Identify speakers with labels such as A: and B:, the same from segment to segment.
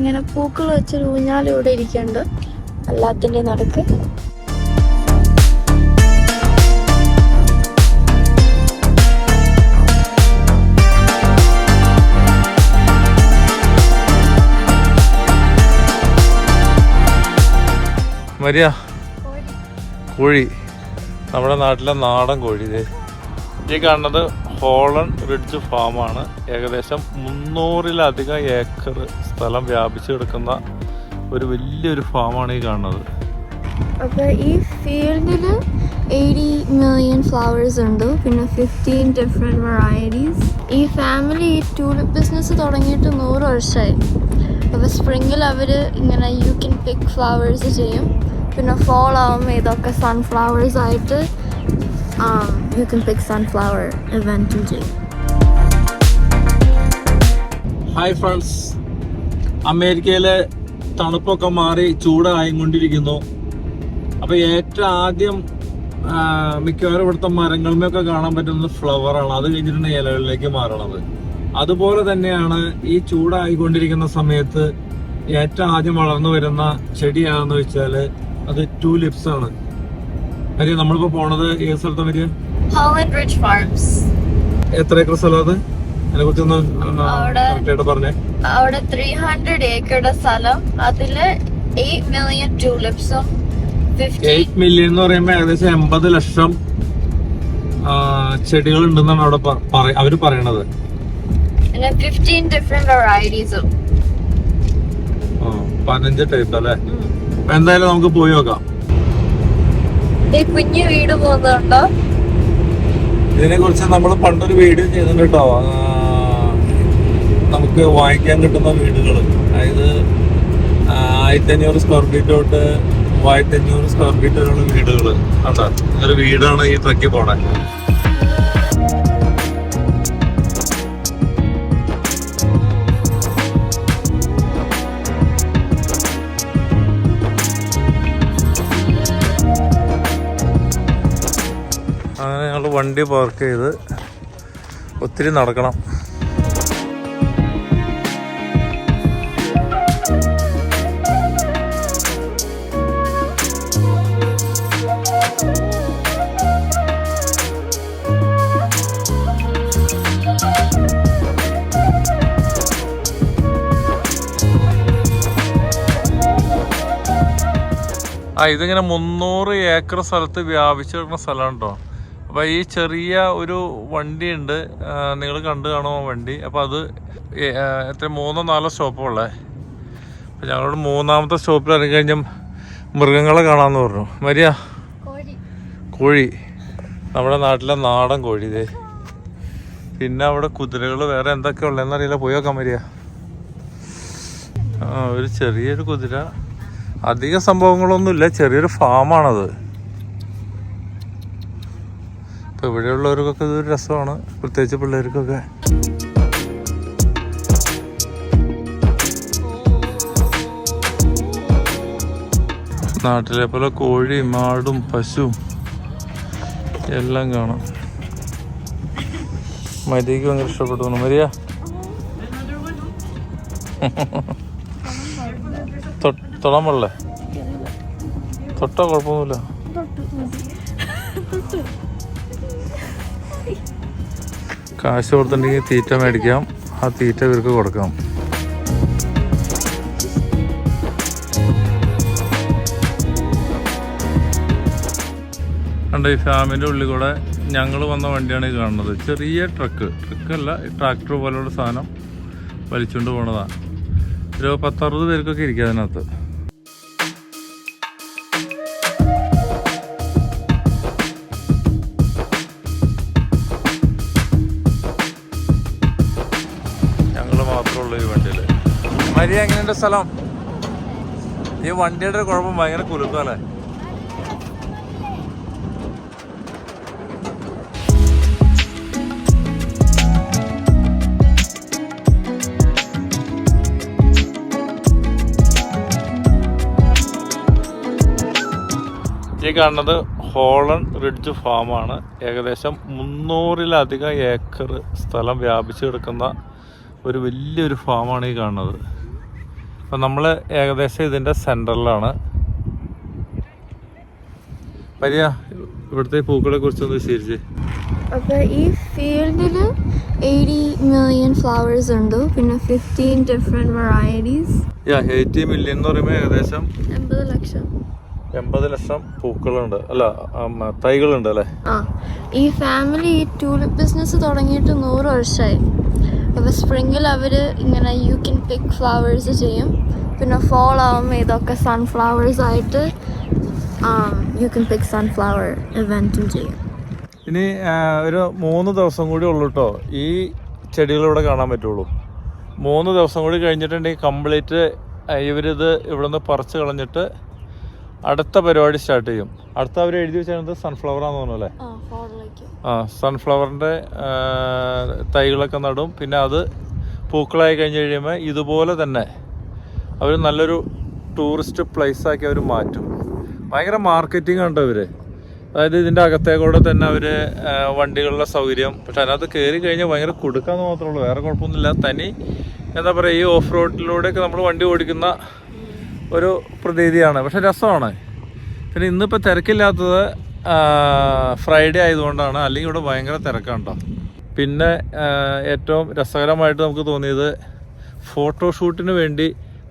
A: ഇങ്ങനെ പൂക്കൾ വെച്ചൊരു ഊഞ്ഞാലിവിടെ ഇരിക്കുന്നുണ്ട് എല്ലാത്തിൻ്റെ നടുക്ക്.
B: മരിയ കോഴി, നമ്മുടെ നാട്ടിലെ നാടൻ കോഴി. ഇത് ഈ കാണുന്നത് ഹോളൺ റിഡ്ജ് ഫാമാണ്. ഏകദേശം 300-ലധികം ഏക്കർ സ്ഥലം വ്യാപിച്ചു കിടക്കുന്ന ഒരു വലിയൊരു ഫാമാണ് ഈ കാണുന്നത്.
A: അപ്പോൾ ഈ ഫീൽഡിൽ 80 million ഫ്ലവേഴ്സ് ഉണ്ട്, പിന്നെ 15 ഡിഫറെൻറ്റ് വെറൈറ്റീസ്. ഈ ഫാമിലി ഈ ട്യൂലിപ്പ് ബിസിനസ് തുടങ്ങിയിട്ട് 100 വർഷമായി. അപ്പോൾ സ്പ്രിങ്ങിൽ അവർ ഇങ്ങനെ യു ക്യാൻ പിക്ക് ഫ്ലവേഴ്സ് ചെയ്യും, പിന്നെ ഫോൾ ആവുമ്പോൾ ഇതൊക്കെ സൺഫ്ലവേഴ്സ് ആയിട്ട് യു ക്യാൻ പിക്ക് സൺഫ്ലവർ ഇവൻറ്റും ചെയ്യും.
B: ഹായ് ഫ്രണ്ട്സ്, അമേരിക്കയിലെ തണുപ്പൊക്കെ മാറി ചൂടായിക്കൊണ്ടിരിക്കുന്നു. അപ്പോൾ ഏറ്റവും ആദ്യം മിക്കവാറും ഇവിടുത്തെ മരങ്ങളിലൊക്കെ കാണാൻ പറ്റുന്നത് ഫ്ലവറാണ്. അത് കഴിഞ്ഞിട്ടാണ് ഇലകളിലേക്ക് മാറണത്. അതുപോലെ തന്നെയാണ് ഈ ചൂടായിക്കൊണ്ടിരിക്കുന്ന സമയത്ത് ഏറ്റവും ആദ്യം വളർന്നു വരുന്ന ചെടിയാണെന്ന് വെച്ചാൽ അത് ട്യൂലിപ്സ് ആണ്. വരിക, നമ്മളിപ്പോ പോണത് ഏത് സ്ഥലത്താ വരിക?
A: Holland Ridge Farms.
B: എത്ര ഏക്കർ സ്ഥലം അത്? അതിനെ കുറിച്ചൊന്ന് കറക്റ്റായിട്ട് പറഞ്ഞേ.
A: അവിടെ 300 ഏക്കറുടെ സ്ഥലം, അതില് 8 million tulips-ഉം
B: 8 million എന്ന് പറയുമ്പോ ഏകദേശം 80 ലക്ഷം ചെടികൾ ഉണ്ടെന്നാണ് അവിടെ അവര് പറയണത്.
A: 15 ഡിഫറെന്റ് വെറൈറ്റീസും
B: 15 ടൈപ്പ് അല്ലേ? എന്തായാലും നമുക്ക് പോയി നോക്കാം.
A: കുഞ്ഞു വീട് പോകുന്നുണ്ടോ?
B: ഇതിനെ കുറിച്ച് നമ്മൾ പണ്ടൊരു വീഡിയോ ചെയ്തിട്ടുണ്ട് കേട്ടോ. നമുക്ക് വാങ്ങിക്കാൻ കിട്ടുന്ന വീടുകൾ, അതായത് 1500 സ്ക്വയർ ഫീറ്റ് തൊട്ട് 3500 സ്ക്വയർ ഫീറ്റ് വരെയുള്ള വീടുകൾ. കണ്ടോ, ഒരു വീടാണ് ഈ ട്രക്കിൽ പോണേ. അങ്ങനെ ഞങ്ങൾ വണ്ടി പാർക്ക് ചെയ്ത് ഒത്തിരി നടക്കണം. ഇതിങ്ങനെ 300 ഏക്കർ സ്ഥലത്ത് വ്യാപിച്ചു കിടക്കുന്ന സ്ഥലമാണ് കേട്ടോ. അപ്പോൾ ഈ ചെറിയ ഒരു വണ്ടിയുണ്ട്, നിങ്ങൾ കണ്ടു കാണുമോ വണ്ടി? അപ്പോൾ അത് എത്ര 3-4 സ്റ്റോപ്പുള്ളേ. അപ്പോൾ ഞങ്ങളോട് 3ാമത്തെ സ്റ്റോപ്പിൽ ഇറങ്ങി കഴിഞ്ഞാൽ മൃഗങ്ങളെ കാണാമെന്ന് പറഞ്ഞു. മരിയ കോഴി, നമ്മുടെ നാട്ടിലെ നാടൻ കോഴി. ഇതേ പിന്നെ അവിടെ കുതിരകൾ, വേറെ എന്തൊക്കെ ഉള്ളതെന്നറിയില്ല. പോയി നോക്കാൻ മരിയ. ഒരു ചെറിയൊരു കുതിര, അധിക സംഭവങ്ങളൊന്നുമില്ല, ചെറിയൊരു ഫാമാണത്. ഇപ്പോൾ ഇവിടെയുള്ളവർക്കൊക്കെ ഇതൊരു രസമാണ്, പ്രത്യേകിച്ച് പിള്ളേർക്കൊക്കെ. നാട്ടിലെ പോലെ കോഴിയും ആടും പശുവും എല്ലാം കാണാം. മരിയക്ക് ഭയങ്കര ഇഷ്ടപ്പെട്ടു. മരിയ തൊടാൻ പാടില്ലേ? തൊട്ടോ കുഴപ്പമൊന്നുമില്ല. കാശ് കൊടുത്തിട്ടുണ്ടെങ്കിൽ തീറ്റ മേടിക്കാം, ആ തീറ്റ ഇവർക്ക് കൊടുക്കാം. കണ്ട, ഈ ഫാമിൻ്റെ ഉള്ളിൽ കൂടെ ഞങ്ങൾ വന്ന വണ്ടിയാണ് ഈ കാണുന്നത്. ചെറിയ ട്രക്കല്ല, ട്രാക്ടർ പോലുള്ള സാധനം വലിച്ചുകൊണ്ട് പോണതാണ്. ഒരു 10-60 പേർക്കൊക്കെ ഇരിക്കുക അതിനകത്ത്. ഞങ്ങൾ മാത്രമേ ഉള്ളൂ ഈ വണ്ടിയിൽ. മരിയ, എങ്ങനെയുണ്ട് സ്ഥലം? ഈ വണ്ടിയുടെ കുഴപ്പം ഭയങ്കര കുലുക്കല്ലേ? ഈ കാണുന്നത് ഹോളൺ റിഡ്ജ് ഫാമാണ്. ഏകദേശം 300-ലധികം ഏക്കർ സ്ഥലം വ്യാപിച്ചു കിടക്കുന്ന ഒരു വലിയൊരു ഫാമാണ് ഈ കാണുന്നത്. അപ്പം നമ്മൾ ഏകദേശം ഇതിൻ്റെ സെൻറ്ററിലാണ്. പരിയ ഇവിടുത്തെ പൂക്കളെ കുറിച്ചൊന്ന് വിശദീകരിച്ച്.
A: അപ്പോൾ ഈ ഫീൽഡിൽ 80 million ഫ്ലവേഴ്സ് ഉണ്ട്, പിന്നെ 15 ഡിഫറെൻറ്റ് വെറൈറ്റീസ്.
B: 80 million എന്ന് പറയുമ്പോൾ ഏകദേശം
A: 80
B: ലക്ഷം പൂക്കളുണ്ട്, അല്ല തൈകളുണ്ട് അല്ലേ?
A: ഈ ഫാമിലി ഈ ട്യൂലിപ്പ് ബിസിനസ് തുടങ്ങിയിട്ട് 100 വർഷമായി. അപ്പോൾ സ്പ്രിങ്ങിൽ അവർ ഇങ്ങനെ യു ക്യാൻ പിക്ക് ഫ്ലവേഴ്സ് ചെയ്യും, പിന്നെ ഫോൾ ആവുമ്പോൾ ഇതൊക്കെ സൺഫ്ലവേഴ്സ് ആയിട്ട് യു ക്യാൻ പിക്ക് സൺഫ്ലവർ ഇവൻറ്റും ചെയ്യും.
B: ഇനി ഒരു 3 ദിവസം കൂടി ഉള്ളൂ കേട്ടോ ഈ ചെടികളിവിടെ കാണാൻ പറ്റുള്ളൂ. 3 ദിവസം കൂടി കഴിഞ്ഞിട്ടുണ്ടെങ്കിൽ കംപ്ലീറ്റ് ഇവരിത് ഇവിടെ നിന്ന് പറിച്ച് കളഞ്ഞിട്ട് അടുത്ത പരിപാടി സ്റ്റാർട്ട് ചെയ്യും. അടുത്ത അവർ എഴുതി വെച്ചിരുന്നത് സൺഫ്ലവർ ആണെന്ന് തോന്നുന്നു അല്ലേ? സൺഫ്ലവറിൻ്റെ തൈകളൊക്കെ നടും. പിന്നെ അത് പൂക്കളായി കഴിഞ്ഞ് കഴിയുമ്പോൾ ഇതുപോലെ തന്നെ അവർ നല്ലൊരു ടൂറിസ്റ്റ് പ്ലേസാക്കി അവർ മാറ്റും. ഭയങ്കര മാർക്കറ്റിംഗ് ഉണ്ട് അവർ. അതായത് ഇതിൻ്റെ അകത്തേക്കൂടെ തന്നെ അവർ വണ്ടികളുടെ സൗകര്യം. പക്ഷെ അതിനകത്ത് കയറി കഴിഞ്ഞാൽ ഭയങ്കര കൊടുക്കാന്ന് മാത്രമേ ഉള്ളൂ, വേറെ കുഴപ്പമൊന്നുമില്ല. തനി എന്താ പറയുക, ഈ ഓഫ് റോഡിലൂടെയൊക്കെ നമ്മൾ വണ്ടി ഓടിക്കുന്ന ഒരു പ്രതീതിയാണ്. പക്ഷെ രസമാണ്. പിന്നെ ഇന്നിപ്പോൾ തിരക്കില്ലാത്തത് ഫ്രൈഡേ ആയതുകൊണ്ടാണ്, അല്ലെങ്കിൽ ഇവിടെ ഭയങ്കര തിരക്കാണ് കേട്ടോ. പിന്നെ ഏറ്റവും രസകരമായിട്ട് നമുക്ക് തോന്നിയത് ഫോട്ടോഷൂട്ടിന് വേണ്ടി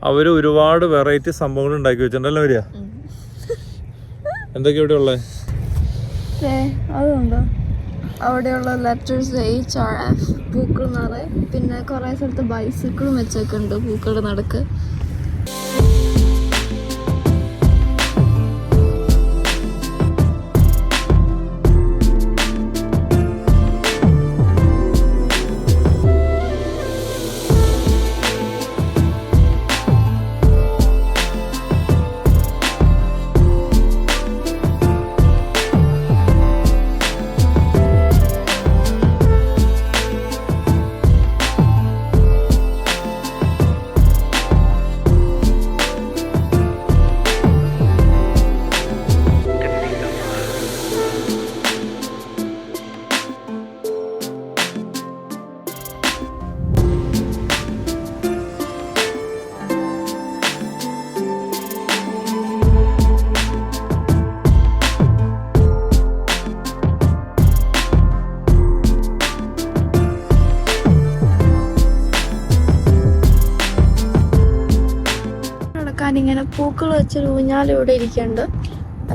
B: അവർ ഒരുപാട് വെറൈറ്റി സംഭവങ്ങൾ ഉണ്ടാക്കി വെച്ചിട്ടുണ്ടല്ലോ. വരിക എന്തൊക്കെയാ ഇവിടെ ഉള്ളത്?
A: അതുണ്ടോ അവിടെയുള്ള ലെറ്റേഴ്സ് HRF പൂക്കൾ നിറയെ, പിന്നെ കുറേ സ്ഥലത്ത് ബൈസിക്കിളും വെച്ചൊക്കെ ഉണ്ട് പൂക്കളുടെ നടുക്ക്. ഇങ്ങനെ പൂക്കൾ വെച്ചൊരു ഊഞ്ഞാൽ ഇവിടെ ഇരിക്കുന്നുണ്ട്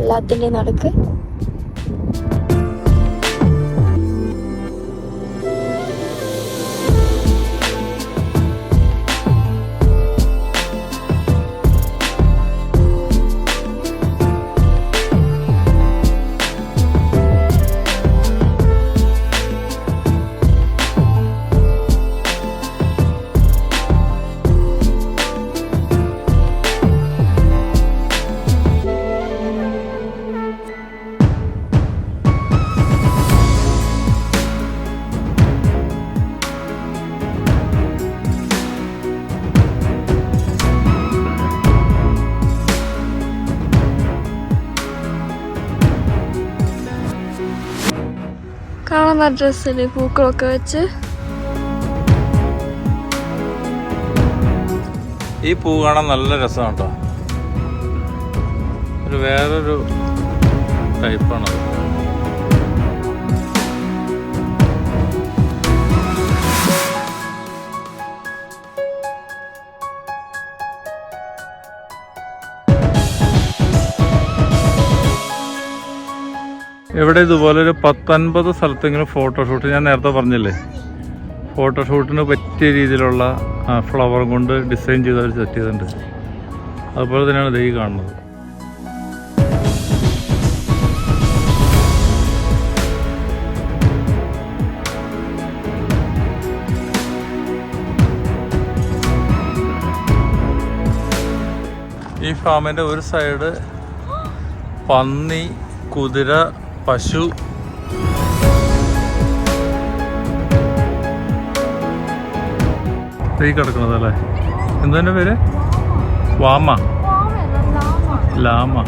A: എല്ലാത്തിൻ്റെ നടുക്ക്. കാണുന്ന ഡ്രസ്സിൽ പൂക്കളൊക്കെ വെച്ച്.
B: ഈ പൂ കാണാൻ നല്ല രസമാണ് കേട്ടോ. ഒരു വേറൊരു ടൈപ്പാണത്. ഇവിടെ ഇതുപോലെ ഒരു 10-50 സ്ഥലത്തെങ്കിലും ഫോട്ടോഷൂട്ട്, ഞാൻ നേരത്തെ പറഞ്ഞില്ലേ, ഫോട്ടോഷൂട്ടിന് പറ്റിയ രീതിയിലുള്ള ഫ്ലവർ കൊണ്ട് ഡിസൈൻ ചെയ്ത് അവർ സെറ്റ് ചെയ്തിട്ടുണ്ട്. അതുപോലെ തന്നെയാണ് ഇത് ഈ കാണുന്നത്. ഈ ഫാമിൻ്റെ ഒരു സൈഡ് പന്നി, കുതിര, പശു, ഈ കിടക്കുന്നതല്ലേ, എന്താ പേര്? ലാമ.